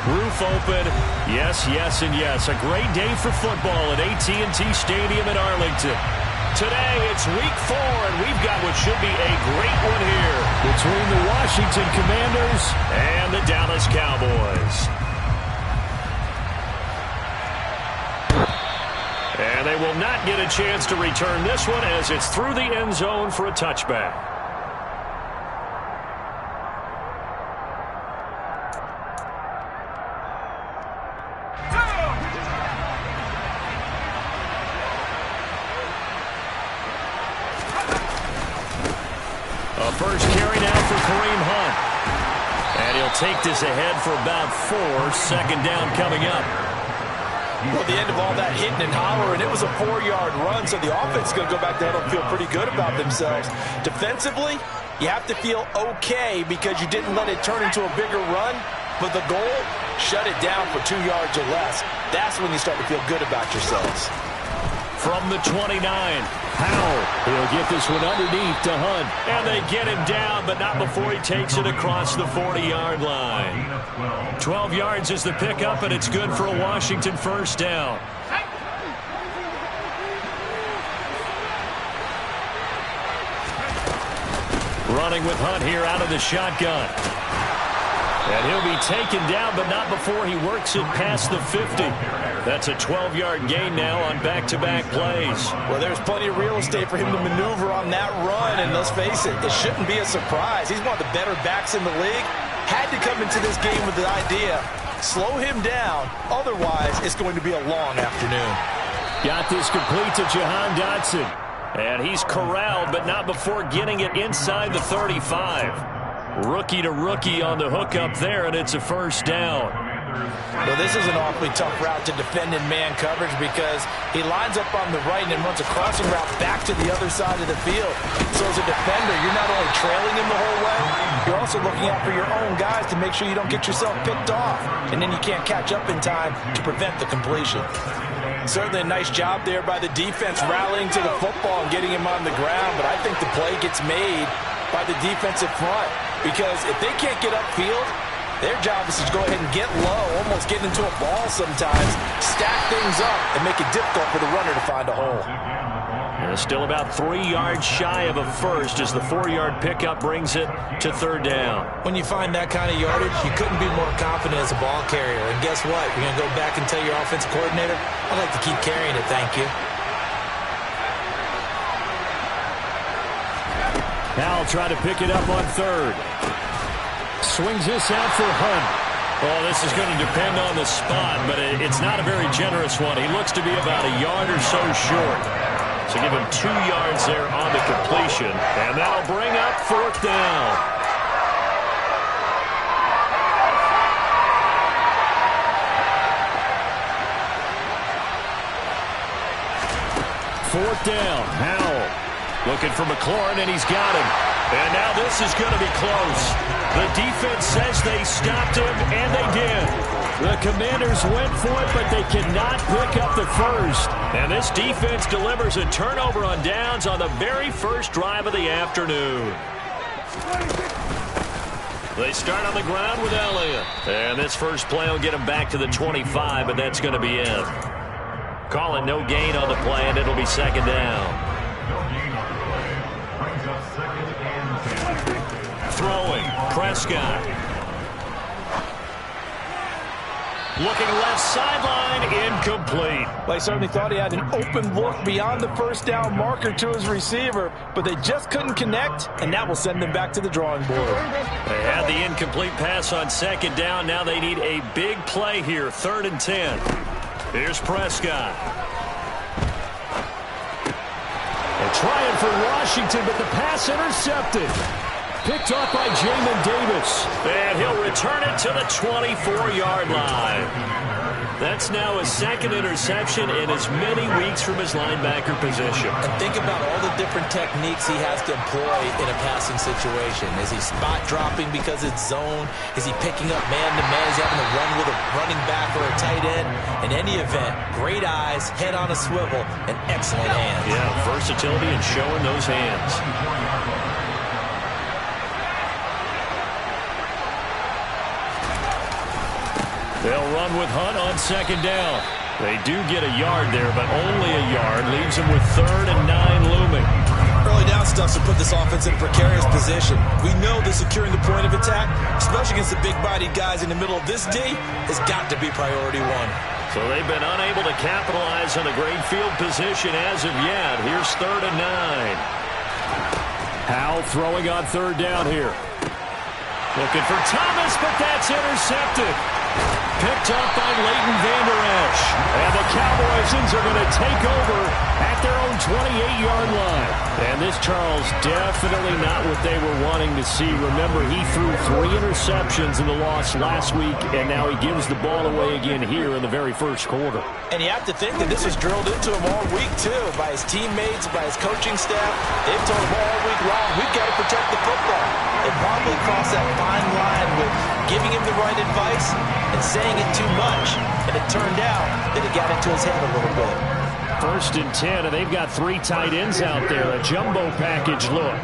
Roof open. Yes, yes, and yes. A great day for football at AT&T Stadium in Arlington. Today, it's week 4, and we've got what should be a great one here between the Washington Commanders and the Dallas Cowboys. And they will not get a chance to return this one as it's through the end zone for a touchback. A first carry now for Kareem Hunt. And he'll take this ahead for about 4. Second down coming up. Well, the end of all that hitting and hollering, it was a 4-yard run, so the offense is going to go back there and feel pretty good about themselves. Defensively, you have to feel okay because you didn't let it turn into a bigger run, but the goal, shut it down for 2 yards or less. That's when you start to feel good about yourselves. From the 29, Howell. He'll get this one underneath to Hunt. And they get him down, but not before he takes it across the 40-yard line. 12 yards is the pickup, and it's good for a Washington first down. Running with Hunt here out of the shotgun. And he'll be taken down, but not before he works it past the 50. That's a 12-yard gain now on back-to-back plays. Well, there's plenty of real estate for him to maneuver on that run, and let's face it, it shouldn't be a surprise. He's one of the better backs in the league. Had to come into this game with the idea, slow him down, otherwise it's going to be a long afternoon. Got this complete to Jahan Dotson. And he's corralled, but not before getting it inside the 35. Rookie to rookie on the hook up there, and it's a first down. Well, this is an awfully tough route to defend in man coverage because he lines up on the right and then runs a crossing route back to the other side of the field. So as a defender, you're not only trailing him the whole way, you're also looking out for your own guys to make sure you don't get yourself picked off. And then you can't catch up in time to prevent the completion. Certainly a nice job there by the defense rallying to the football and getting him on the ground, but I think the play gets made by the defensive front because if they can't get upfield, their job is to go ahead and get low, almost get into a ball sometimes, stack things up, and make it difficult for the runner to find a hole. And still about 3 yards shy of a first as the 4-yard pickup brings it to third down. When you find that kind of yardage, you couldn't be more confident as a ball carrier. And guess what? You're going to go back and tell your offensive coordinator, I'd like to keep carrying it, thank you. Howell trying to pick it up on third. Swings this out for Hunt. Oh, this is going to depend on the spot, but it's not a very generous one. He looks to be about a yard or so short. So give him 2 yards there on the completion, and that'll bring up fourth down. Fourth down, Howell looking for McLaurin, and he's got him. And now this is going to be close. The defense says they stopped him, and they did. The Commanders went for it, but they cannot pick up the first. And this defense delivers a turnover on downs on the very first drive of the afternoon. They start on the ground with Elliott. And this first play will get them back to the 25, but that's going to be it. Calling no gain on the play, and it'll be second down. Throwing, Prescott. Looking left sideline, incomplete. Well, he certainly thought he had an open look beyond the first down marker to his receiver, but they just couldn't connect, and that will send them back to the drawing board. They had the incomplete pass on second down. Now they need a big play here, 3rd and 10. Here's Prescott. They're trying for Washington, but the pass intercepted. Picked off by Jamin Davis. And he'll return it to the 24-yard line. That's now his second interception in as many weeks from his linebacker position. And think about all the different techniques he has to employ in a passing situation. Is he spot dropping because it's zone? Is he picking up man-to-man? Is he having to run with a running back or a tight end? In any event, great eyes, head on a swivel, and excellent hands. Yeah, versatility and showing those hands. They'll run with Hunt on second down. They do get a yard there, but only a yard. Leaves them with 3rd and 9 looming. Early down stuff to put this offense in a precarious position. We know that securing the point of attack, especially against the big-bodied guys in the middle of this D, has got to be priority one. So they've been unable to capitalize on a great field position as of yet. Here's 3rd and 9. Howell throwing on 3rd down here. Looking for Thomas, but that's intercepted. Picked up by Leighton Vander Esch. And the Cowboys are going to take over at their own 28-yard line. And this, Charles, definitely not what they were wanting to see. Remember, he threw 3 interceptions in the loss last week, and now he gives the ball away again here in the very first quarter. And you have to think that this was drilled into him all week, too, by his teammates, by his coaching staff. They've told him all week long, we've got to protect the football. They probably crossed that fine line with giving him the right advice and saying it too much. And it turned out that it got into his head a little bit. 1st and 10, and they've got 3 tight ends out there. A jumbo package look.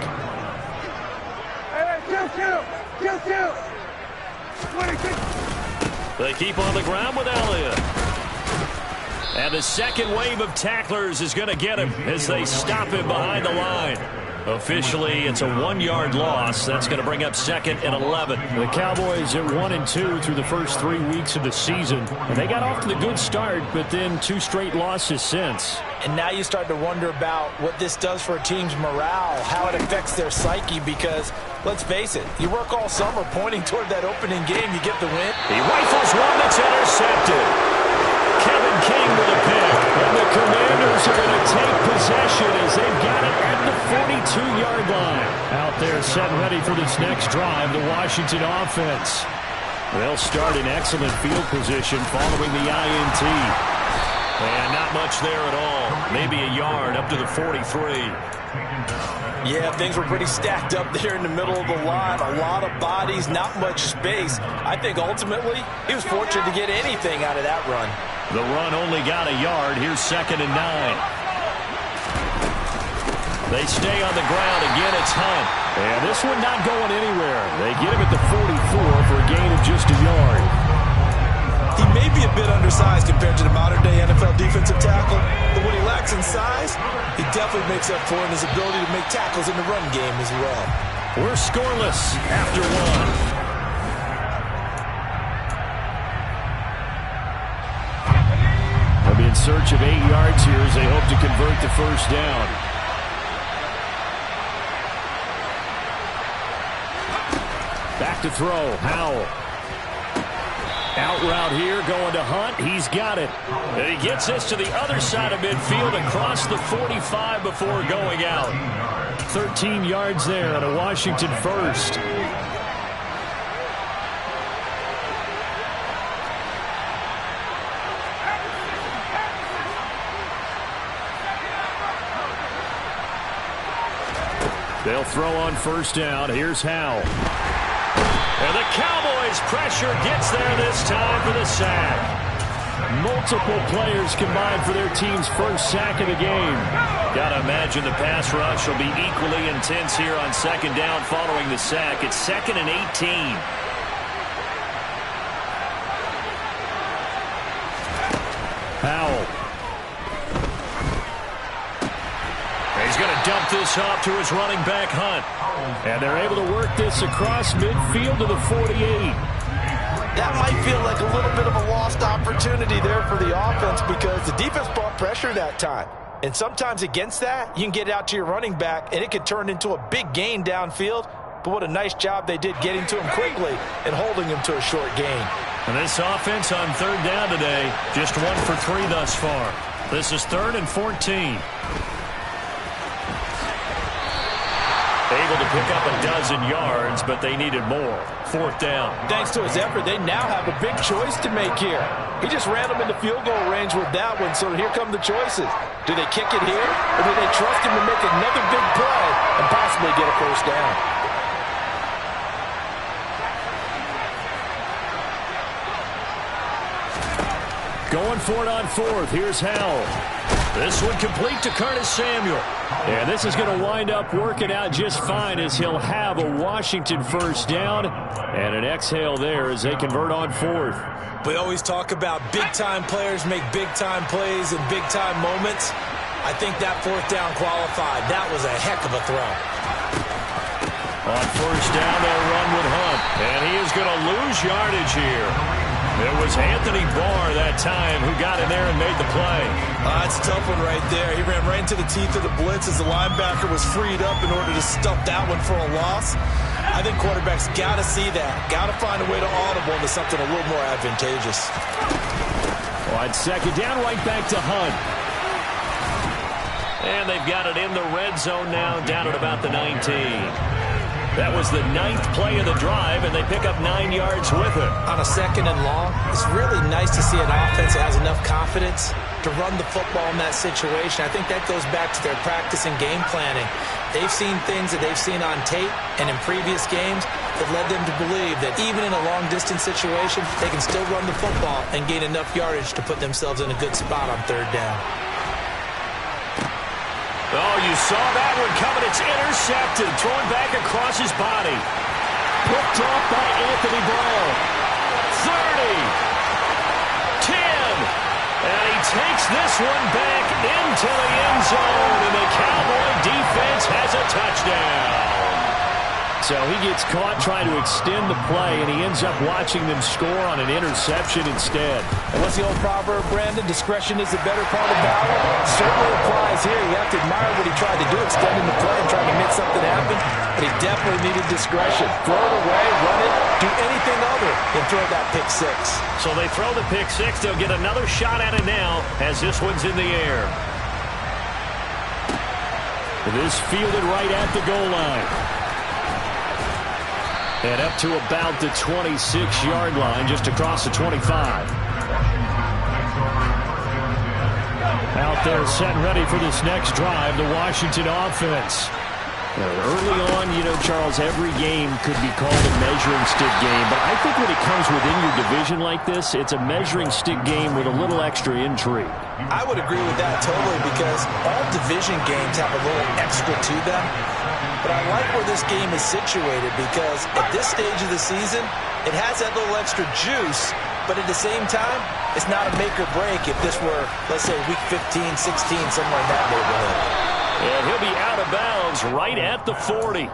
They keep on the ground with Elliott. And the second wave of tacklers is going to get him as they stop him behind the line. Officially, it's a 1-yard loss. That's going to bring up 2nd and 11. The Cowboys at 1-2 through the first 3 weeks of the season. And they got off to the good start, but then 2 straight losses since. And now you start to wonder about what this does for a team's morale, how it affects their psyche, because, let's face it, you work all summer pointing toward that opening game, you get the win. He rifles one that's intercepted. Kevin King with a pick. And the Commanders are going to take possession as they've got it at the 42-yard line. Out there set ready for this next drive, the Washington offense. They'll start in excellent field position following the INT. And not much there at all. Maybe a yard up to the 43. Yeah, things were pretty stacked up there in the middle of the line. A lot of bodies, not much space. I think ultimately he was fortunate to get anything out of that run. The run only got a yard. Here's 2nd and 9. They stay on the ground. Again, it's Hunt. And this one not going anywhere. They get him at the 44 for a gain of just a yard. He may be a bit undersized compared to the modern-day NFL defensive tackle, but what he lacks in size, he definitely makes up for in his ability to make tackles in the run game as well. We're scoreless after 1. They'll be in search of 8 yards here as they hope to convert the first down. Back to throw, Howell. Out route here, going to Hunt. He's got it. And he gets this to the other side of midfield across the 45 before going out. 13 yards there on a Washington first. They'll throw on first down. Here's Howell. And the Cowboys pressure gets there this time for the sack. Multiple players combined for their team's first sack of the game. Got to imagine the pass rush will be equally intense here on second down following the sack. It's 2nd and 18. Howell. He's going to dump this off to his running back, Hunt. And they're able to work this across midfield to the 48. That might feel like a little bit of a lost opportunity there for the offense because the defense brought pressure that time. And sometimes against that, you can get out to your running back, and it could turn into a big gain downfield. But what a nice job they did getting to him quickly and holding him to a short gain. And this offense on third down today, just 1 for 3 thus far. This is 3rd and 14. Able to pick up a dozen yards, but they needed more. 4th down. Thanks to his effort, they now have a big choice to make here. He just ran them into field goal range with that one, so here come the choices. Do they kick it here, or do they trust him to make another big play and possibly get a first down? Going for it on 4th. Here's Howell. This one complete to Curtis Samuel. And this is going to wind up working out just fine as he'll have a Washington first down and an exhale there as they convert on fourth. We always talk about big-time players make big-time plays in big-time moments. I think that fourth down qualified. That was a heck of a throw. On first down, they'll run with Hunt. And he is going to lose yardage here. It was Anthony Barr that time who got in there and made the play. That's a tough one right there. He ran right into the teeth of the blitz as the linebacker was freed up in order to stuff that one for a loss. I think quarterbacks got to see that. Got to find a way to audible into something a little more advantageous. On second down, right back to Hunt. And they've got it in the red zone now, down at about the 19. That was the 9th play of the drive, and they pick up 9 yards with it. On a second and long, it's really nice to see an offense that has enough confidence to run the football in that situation. I think that goes back to their practice and game planning. They've seen things that they've seen on tape and in previous games that led them to believe that even in a long-distance situation, they can still run the football and gain enough yardage to put themselves in a good spot on third down. Oh, you saw that one coming. It's intercepted. Thrown back across his body. Picked off by Anthony Brown. 30. 10. And he takes this one back into the end zone. And the Cowboy defense has a touchdown. So he gets caught trying to extend the play, and he ends up watching them score on an interception instead. And what's the old proverb, Brandon? Discretion is the better part of valor. Certainly applies here. You have to admire what he tried to do, extending the play and trying to make something happen. But he definitely needed discretion. Throw it away, run it, do anything other than throw that pick six. So they throw the pick six. They'll get another shot at it now as this one's in the air. This fielded right at the goal line. And up to about the 26-yard line, just across the 25. Out there set and ready for this next drive, the Washington offense. Early on, you know, Charles, every game could be called a measuring stick game. But I think when it comes within your division like this, it's a measuring stick game with a little extra intrigue. I would agree with that totally because all division games have a little extra to them. But I like where this game is situated because at this stage of the season, it has that little extra juice. But at the same time, it's not a make or break if this were, let's say, week 15, 16, somewhere in that neighborhood. And he'll be out of bounds right at the 40.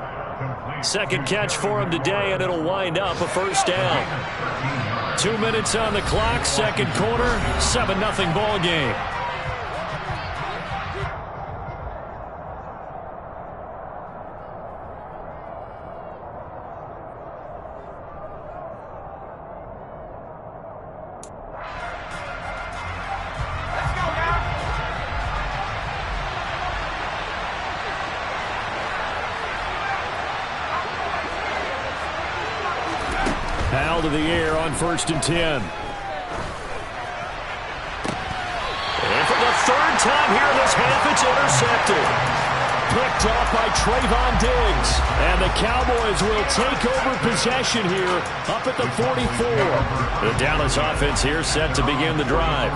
Second catch for him today, and it'll wind up a first down. 2 minutes on the clock, second quarter, 7-0 ball game. Foul to the air on 1st and 10. And for the third time here in this half, it's intercepted. Picked off by Trayvon Diggs. And the Cowboys will take over possession here up at the 44. The Dallas offense here set to begin the drive.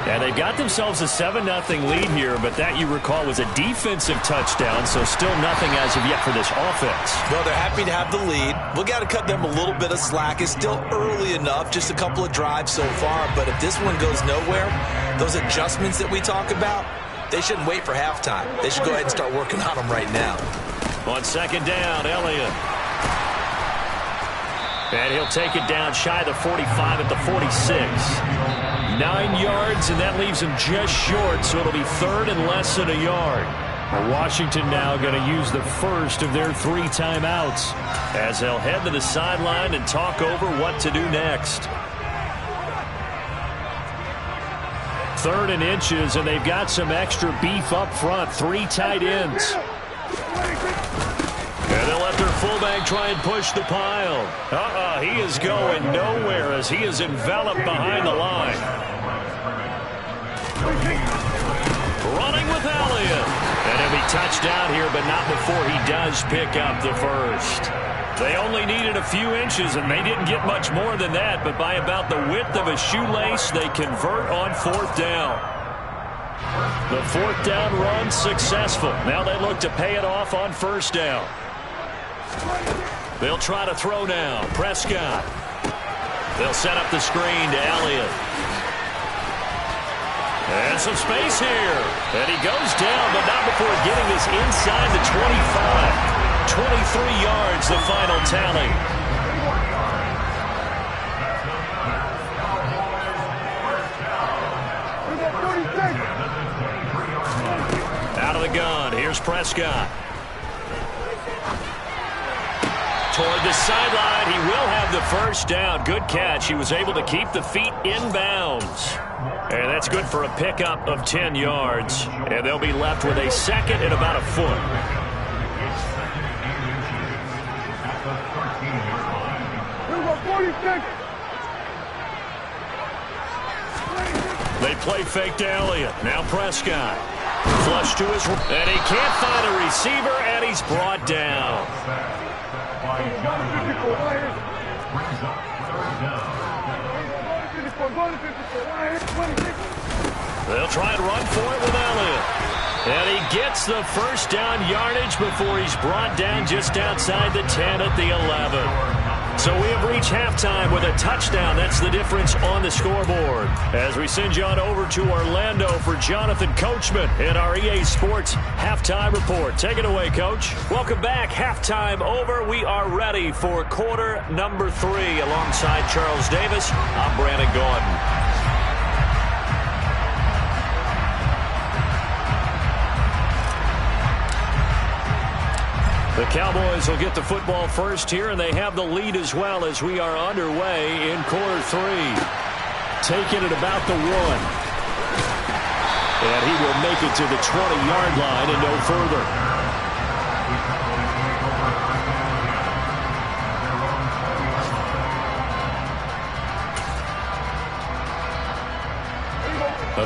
And they've got themselves a 7-0 lead here, but that, you recall, was a defensive touchdown, so still nothing as of yet for this offense. Well, they're happy to have the lead. We've got to cut them a little bit of slack. It's still early enough, just a couple of drives so far, but if this one goes nowhere, those adjustments that we talk about, they shouldn't wait for halftime. They should go ahead and start working on them right now. On second down, Elliott. And he'll take it down shy of the 45 at the 46. 9 yards, and that leaves him just short, so it'll be third and less than a yard. Washington now going to use the first of their 3 timeouts as they'll head to the sideline and talk over what to do next. 3rd and inches, and they've got some extra beef up front. 3 tight ends. And they'll let their fullback try and push the pile. He is going nowhere as he is enveloped behind the line. Running with Elliott. And he'll be touched down here, but not before he does pick up the first. They only needed a few inches, and they didn't get much more than that, but by about the width of a shoelace, they convert on 4th down. The fourth down run successful. Now they look to pay it off on first down. They'll try to throw now. Prescott. They'll set up the screen to Elliott. And some space here. And he goes down, but not before getting this inside the 25. 23 yards, the final tally. Out of the gun. Here's Prescott. Toward the sideline. He will have the first down. Good catch. He was able to keep the feet in bounds. And that's good for a pickup of 10 yards. And they'll be left with a second and about a foot. They play fake to Elliott. Now Prescott. Flush to his... And he can't find a receiver, and he's brought down. They'll try and run for it with Elliott. And he gets the first down yardage before he's brought down just outside the 10 at the 11. So we have reached halftime with a touchdown. That's the difference on the scoreboard. As we send you on over to Orlando for Jonathan Coachman in our EA Sports Halftime Report. Take it away, Coach. Welcome back. Halftime over. We are ready for quarter number 3. Alongside Charles Davis, I'm Brandon Gordon. The Cowboys will get the football first here, and they have the lead as well as we are underway in quarter 3. Taking it about the 1. And he will make it to the 20-yard line and no further.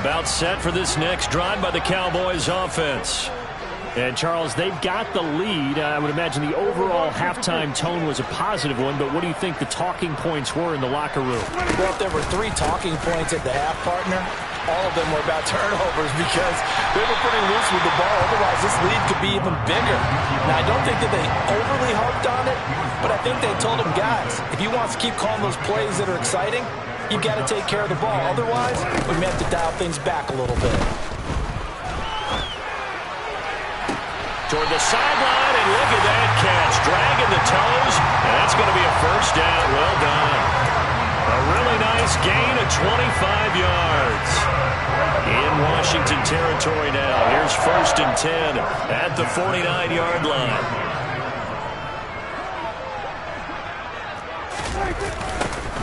About set for this next drive by the Cowboys offense. And, Charles, they've got the lead. I would imagine the overall halftime tone was a positive one, but what do you think the talking points were in the locker room? Well, if there were 3 talking points at the half, partner, all of them were about turnovers because they were pretty loose with the ball. Otherwise, this lead could be even bigger. Now, I don't think that they overly harped on it, but I think they told them, guys, if you want to keep calling those plays that are exciting, you've got to take care of the ball. Otherwise, we may have to dial things back a little bit. Toward the sideline, and look at that catch. Dragging the toes, and that's going to be a first down. Well done. A really nice gain of 25 yards. In Washington territory now. Here's 1st and 10 at the 49-yard line.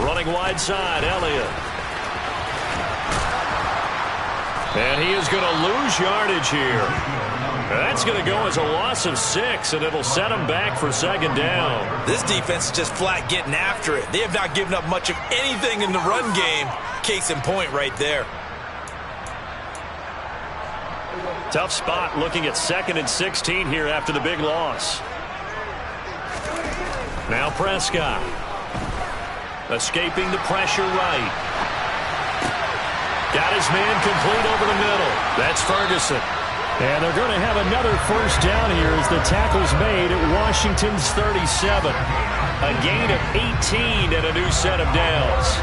Running wide side, Elliott. And he is going to lose yardage here. That's going to go as a loss of 6, and it'll set him back for 2nd down. This defense is just flat getting after it. They have not given up much of anything in the run game. Case in point right there. Tough spot looking at 2nd and 16 here after the big loss. Now Prescott. Escaping the pressure right. Got his man complete over the middle. That's Ferguson. And they're going to have another first down here as the tackle's made at Washington's 37. A gain of 18 and a new set of downs.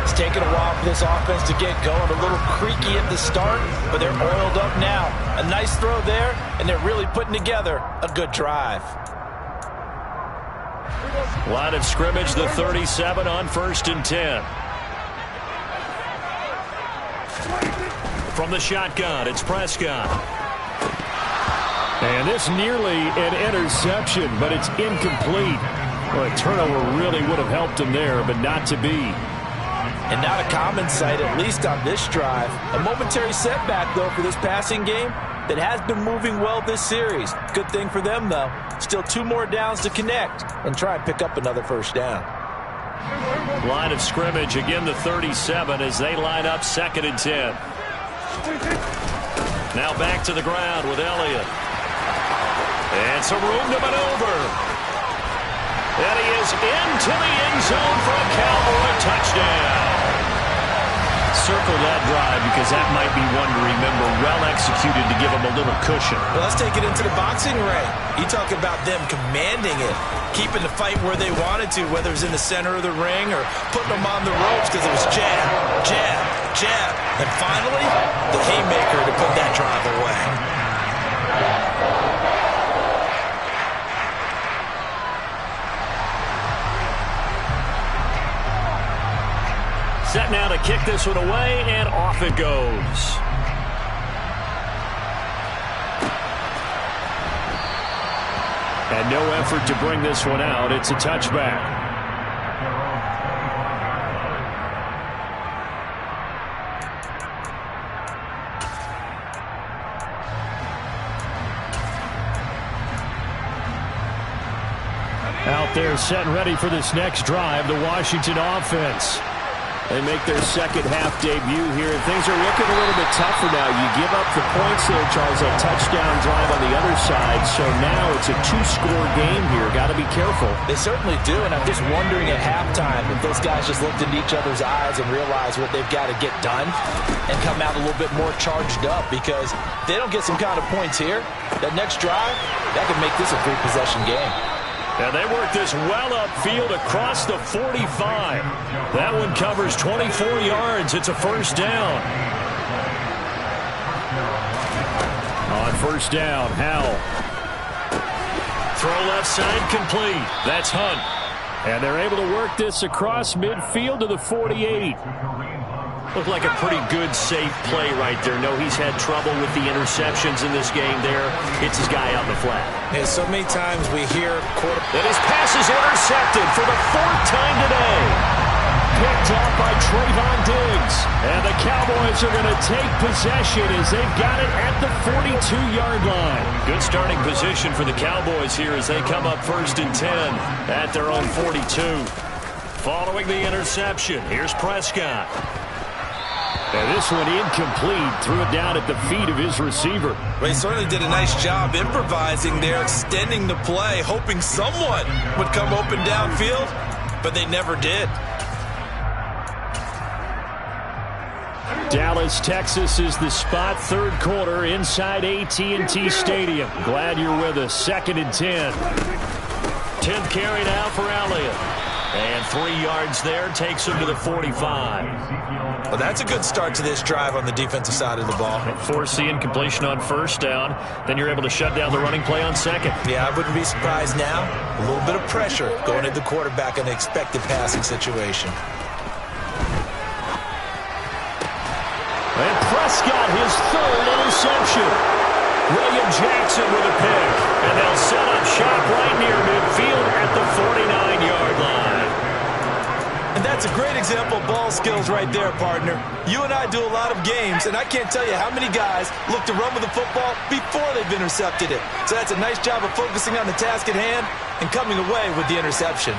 It's taken a while for this offense to get going. A little creaky at the start, but they're oiled up now. A nice throw there, and they're really putting together a good drive. Line of scrimmage, the 37 on 1st and 10. From the shotgun, it's Prescott. And this nearly an interception, but it's incomplete. Well, a turnover really would have helped him there, but not to be. And not a common sight, at least on this drive. A momentary setback, though, for this passing game that has been moving well this series. Good thing for them, though. Still 2 more downs to connect and try and pick up another first down. Line of scrimmage, again the 37 as they line up 2nd and 10. Now back to the ground with Elliott. And some room to maneuver. And he is into the end zone for a Cowboy touchdown. So circle that drive because that might be one to remember. Well executed to give them a little cushion. Well, let's take it into the boxing ring. You talk about them commanding it, keeping the fight where they wanted to, whether it was in the center of the ring or putting them on the ropes because it was jab, jab, jab. And finally, the haymaker to put that drive away. Set now to kick this one away, and off it goes. And no effort to bring this one out. It's a touchback. Out there set and ready for this next drive, the Washington offense. They make their second half debut here, and things are looking a little bit tougher now. You give up the points there, Charles, that touchdown drive on the other side, so now it's a two-score game here. Got to be careful. They certainly do, and I'm just wondering at halftime if those guys just looked into each other's eyes and realized what they've got to get done and come out a little bit more charged up, because if they don't get some kind of points here, that next drive, that could make this a three-possession game. And they work this well upfield across the 45. That one covers 24 yards. It's a first down. On first down, Howell. Throw left side complete. That's Hunt. And they're able to work this across midfield to the 48. Looked like a pretty good, safe play right there. No, he's had trouble with the interceptions in this game there. Hits his guy out in the flat. And so many times we hear that his pass is intercepted for the fourth time today. Picked off by Trayvon Diggs. And the Cowboys are going to take possession as they've got it at the 42-yard line. Good starting position for the Cowboys here as they come up 1st and 10 at their own 42. Following the interception, here's Prescott. And this one incomplete. Threw it down at the feet of his receiver. Well, he certainly did a nice job improvising there, extending the play, hoping someone would come open downfield, but they never did. Dallas, Texas is the spot. Third quarter inside AT&T Stadium. Glad you're with us. 2nd and 10. 10th carry now for Elliott. And 3 yards there takes him to the 45. Well, that's a good start to this drive on the defensive side of the ball. Force the incompletion on first down. Then you're able to shut down the running play on second. Yeah, I wouldn't be surprised now. A little bit of pressure going at the quarterback in an expected passing situation. And Prescott, his third interception. William Jackson with a pick. And they'll set up shop right near midfield at the 49-yard line. And that's a great example of ball skills right there, partner. You and I do a lot of games, and I can't tell you how many guys look to run with the football before they've intercepted it. So that's a nice job of focusing on the task at hand and coming away with the interception.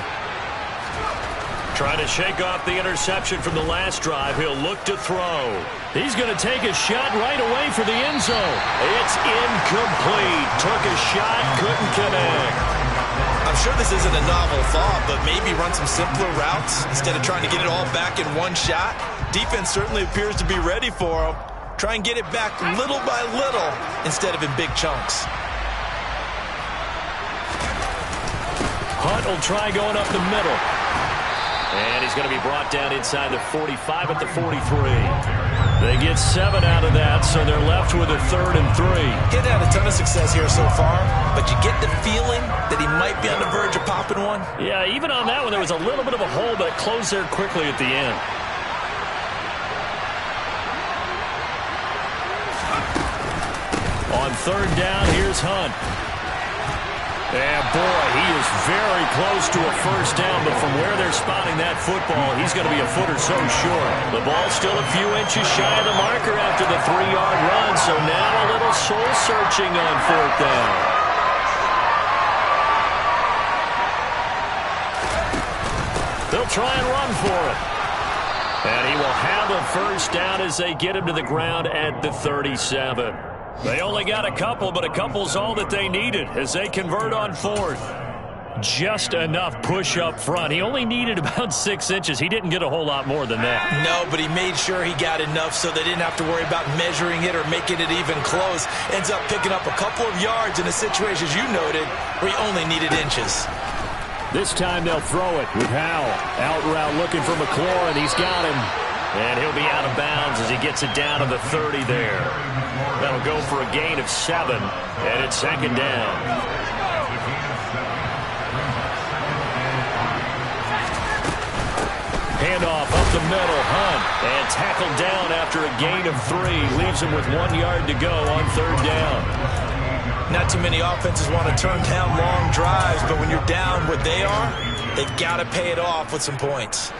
Trying to shake off the interception from the last drive. He'll look to throw. He's going to take a shot right away for the end zone. It's incomplete. Took a shot, couldn't connect. I'm sure this isn't a novel thought, but maybe run some simpler routes instead of trying to get it all back in one shot. Defense certainly appears to be ready for him. Try and get it back little by little instead of in big chunks. Hunt will try going up the middle. And he's going to be brought down inside the 45 at the 43. They get 7 out of that, so they're left with a 3rd and 3. He's had a ton of success here so far, but you get the feeling that he might be on the verge of popping one. Yeah, even on that one, there was a little bit of a hole, but it closed there quickly at the end. On 3rd down, here's Hunt. And boy, he is very close to a first down, but from where they're spotting that football, he's going to be a foot or so short. The ball's still a few inches shy of the marker after the 3-yard run, so now a little soul-searching on 4th down. They'll try and run for it. And he will have a first down as they get him to the ground at the 37. They only got a couple, but a couple's all that they needed as they convert on 4th. just enough push up front. He only needed about 6 inches. He didn't get a whole lot more than that. No, but he made sure he got enough so they didn't have to worry about measuring it or making it even close. Ends up picking up a couple of yards in a situation, as you noted, where he only needed inches. This time they'll throw it with Howell. Out route looking for McLaurin. He's got him. And he'll be out of bounds as he gets it down to the 30 there. That'll go for a gain of 7, and it's 2nd down. Handoff up the middle, Hunt, and tackled down after a gain of 3. Leaves him with 1 yard to go on 3rd down. Not too many offenses want to turn down long drives, but when you're down what they are, they've got to pay it off with some points.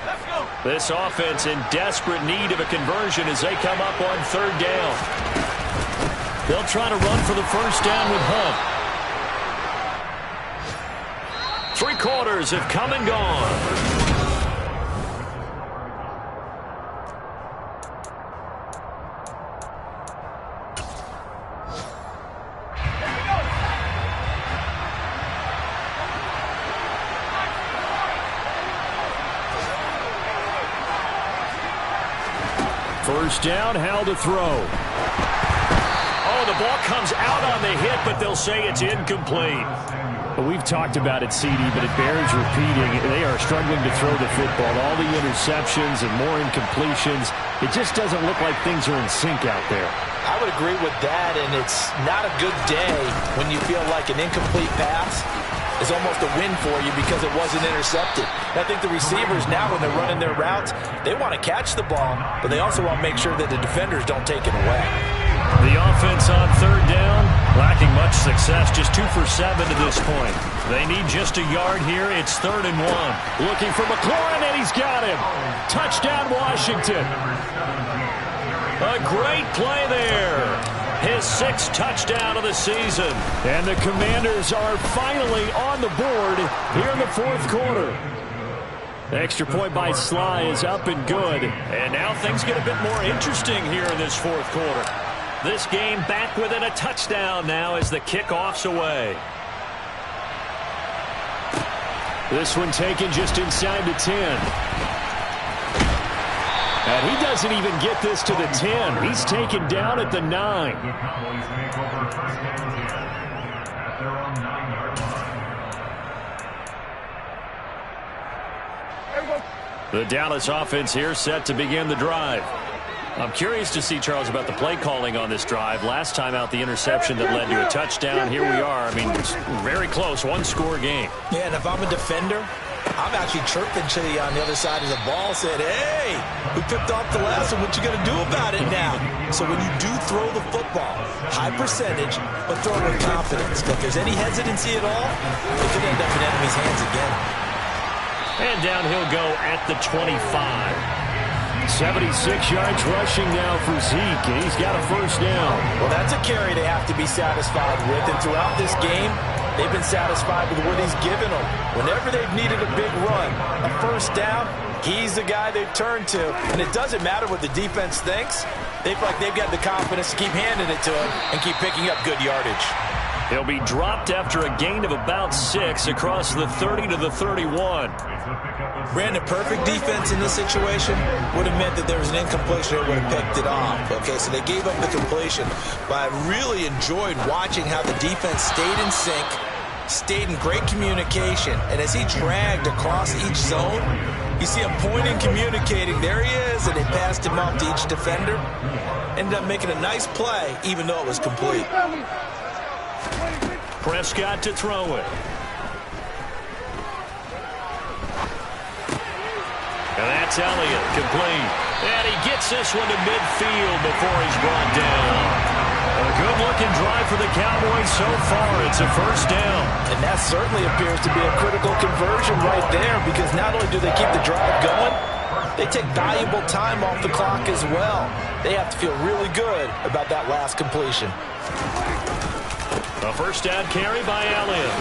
This offense in desperate need of a conversion as they come up on 3rd down. They'll try to run for the 1st down with Hunt. 3 quarters have come and gone. First down, Howell to throw. Oh, the ball comes out on the hit, but they'll say it's incomplete. Well, we've talked about it, CD, but it bears repeating. They are struggling to throw the football. All the interceptions and more incompletions. It just doesn't look like things are in sync out there. I would agree with that, and it's not a good day when you feel like an incomplete pass is almost a win for you because it wasn't intercepted. And I think the receivers now, when they're running their routes, they want to catch the ball, but they also want to make sure that the defenders don't take it away. The offense on 3rd down, lacking much success, just 2 for 7 to this point. They need just a yard here. It's 3rd and 1. Looking for McLaurin, and he's got him. Touchdown, Washington. A great play there. His 6th touchdown of the season. And the Commanders are finally on the board here in the 4th quarter. The extra point by Sly is up and good. And now things get a bit more interesting here in this 4th quarter. This game back within a touchdown now as the kickoff's away. This one taken just inside the 10. And he doesn't even get this to the 10. He's taken down at the 9. The Dallas offense here set to begin the drive. I'm curious to see, Charles, about the play calling on this drive. Last time out, the interception that led to a touchdown. Here we are. I mean, it's very close, 1-score game. Yeah, and if I'm a defender, I'm actually chirping to you on the other side of the ball, said, hey, we picked off the last one. What you going to do about it now? So when you do throw the football, high percentage, but throw it with confidence. If there's any hesitancy at all, it could end up in enemy's hands again. And down he'll go at the 25. 76 yards rushing now for Zeke, and he's got a 1st down. Well, that's a carry they have to be satisfied with, and throughout this game, they've been satisfied with what he's given them. Whenever they've needed a big run, a 1st down, he's the guy they've turned to. And it doesn't matter what the defense thinks. They feel like they've got the confidence to keep handing it to him and keep picking up good yardage. He'll be dropped after a gain of about 6 across the 30 to the 31. Brandon, perfect defense in this situation would have meant that there was an incompletion that would have picked it off. Okay, so they gave up the completion. But I really enjoyed watching how the defense stayed in sync, stayed in great communication, and as he dragged across each zone, you see him pointing, communicating. There he is, and they passed him off to each defender. Ended up making a nice play, even though it was complete. Prescott to throw it. And that's Elliott, complete. And he gets this one to midfield before he's brought down. A good-looking drive for the Cowboys so far. It's a 1st down. And that certainly appears to be a critical conversion right there, because not only do they keep the drive going, they take valuable time off the clock as well. They have to feel really good about that last completion. A 1st down carry by Elliott.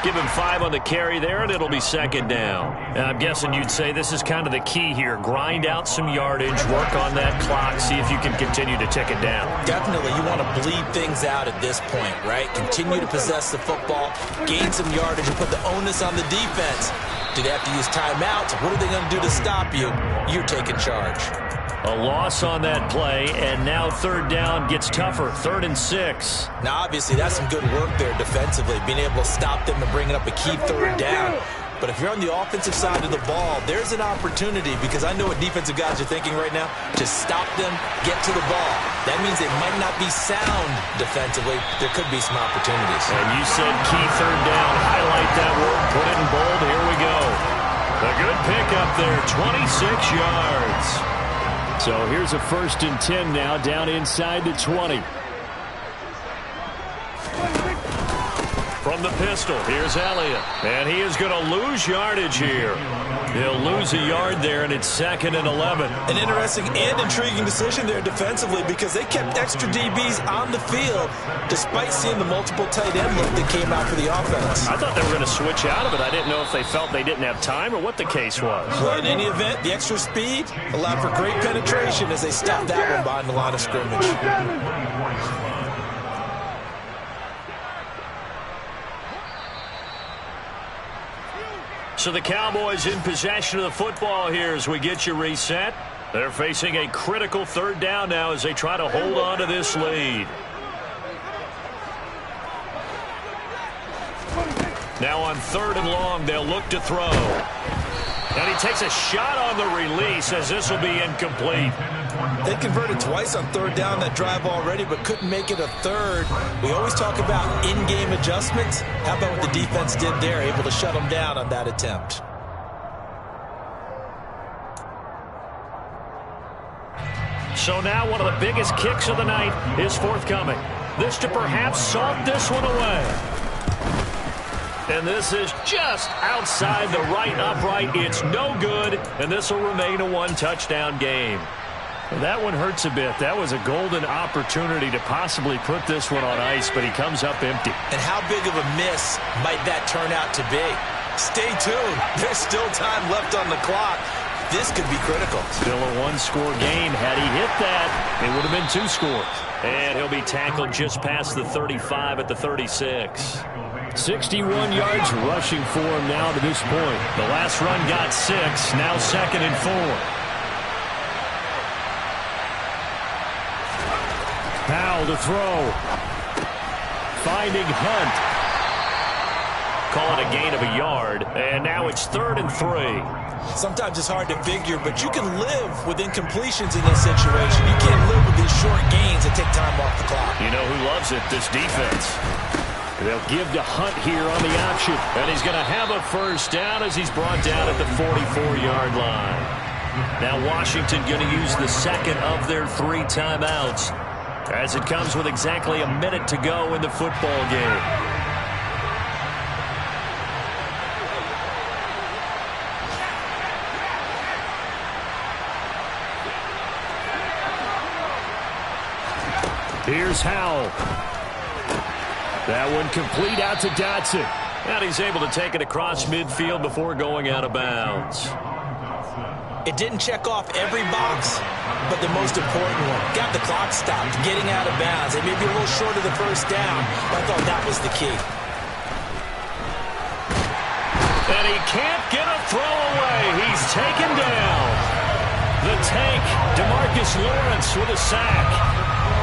Give him 5 on the carry there, and it'll be second down. And I'm guessing you'd say this is kind of the key here. Grind out some yardage, work on that clock, see if you can continue to tick it down. Definitely. You want to bleed things out at this point, right? Continue to possess the football, gain some yardage, and put the onus on the defense. Do they have to use timeouts? What are they going to do to stop you? You're taking charge. A loss on that play, and now third down gets tougher. 3rd and 6. Now, obviously, that's some good work there defensively, being able to stop them and bringing up a key third down. But if you're on the offensive side of the ball, there's an opportunity, because I know what defensive guys are thinking right now. Just stop them, get to the ball. That means they might not be sound defensively. There could be some opportunities. And you said key third down. Highlight that word, put it in bold. Here we go. A good pickup there, 26 yards. So here's a 1st and 10 now, down inside the 20. From the pistol, here's Elliott. And he is going to lose yardage here. He'll lose a yard there, and it's 2nd and 11. An interesting and intriguing decision there defensively, because they kept extra DBs on the field despite seeing the multiple tight end look that came out for the offense. I thought they were going to switch out of it. I didn't know if they felt they didn't have time or what the case was. Well, in any event, the extra speed allowed for great penetration as they stopped that one behind the line of scrimmage. So the Cowboys in possession of the football here as we get you reset. They're facing a critical 3rd down now as they try to hold on to this lead. Now on 3rd and long, they'll look to throw. And he takes a shot on the release as this will be incomplete. They converted twice on 3rd down that drive already, but couldn't make it a 3rd. We always talk about in-game adjustments. How about what the defense did there, able to shut them down on that attempt? So now one of the biggest kicks of the night is forthcoming. This to perhaps salt this one away. And this is just outside the right upright. It's no good, and this will remain a 1-touchdown game. That one hurts a bit. That was a golden opportunity to possibly put this one on ice, but he comes up empty. And how big of a miss might that turn out to be? Stay tuned. There's still time left on the clock. This could be critical. Still a 1-score game. Had he hit that, it would have been 2 scores. And he'll be tackled just past the 35 at the 36. 61 yards rushing for him now to this point. The last run got 6. Now 2nd and 4. Powell to throw. Finding Hunt. Call it a gain of a yard. And now it's 3rd and 3. Sometimes it's hard to figure, but you can live with incompletions in this situation. You can't live with these short gains that take time off the clock. You know who loves it? This defense. They'll give to Hunt here on the option. And he's going to have a 1st down as he's brought down at the 44-yard line. Now Washington going to use the 2nd of their 3 timeouts as it comes with exactly a minute to go in the football game. Here's Howell. That one complete out to Dotson. And he's able to take it across midfield before going out of bounds. It didn't check off every box, but the most important one. Got the clock stopped, getting out of bounds. It may be a little short of the 1st down, but I thought that was the key. And he can't get a throw away. He's taken down. The tank, DeMarcus Lawrence with a sack.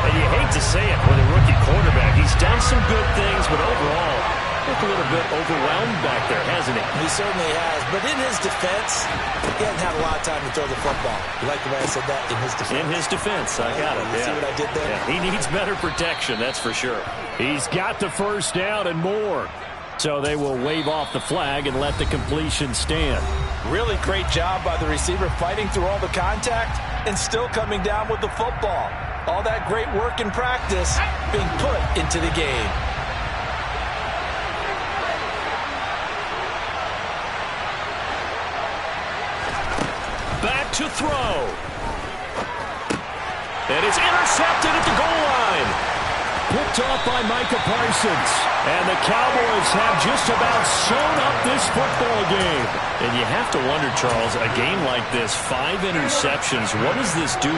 And you hate to say it with a rookie quarterback. He's done some good things, but overall, looked a little bit overwhelmed back there, hasn't he? He certainly has. But in his defense, he hasn't had a lot of time to throw the football. You like the way I said that? In his defense. In his defense. I got it. You see what I did there? Yeah, he needs better protection, that's for sure. He's got the 1st down and more. So they will wave off the flag and let the completion stand. Really great job by the receiver fighting through all the contact and still coming down with the football. All that great work in practice being put into the game. Back to throw. And it's intercepted at the goal line. picked off by Micah Parsons. And the Cowboys have just about sewn up this football game. And you have to wonder, Charles, a game like this, 5 interceptions, what does this do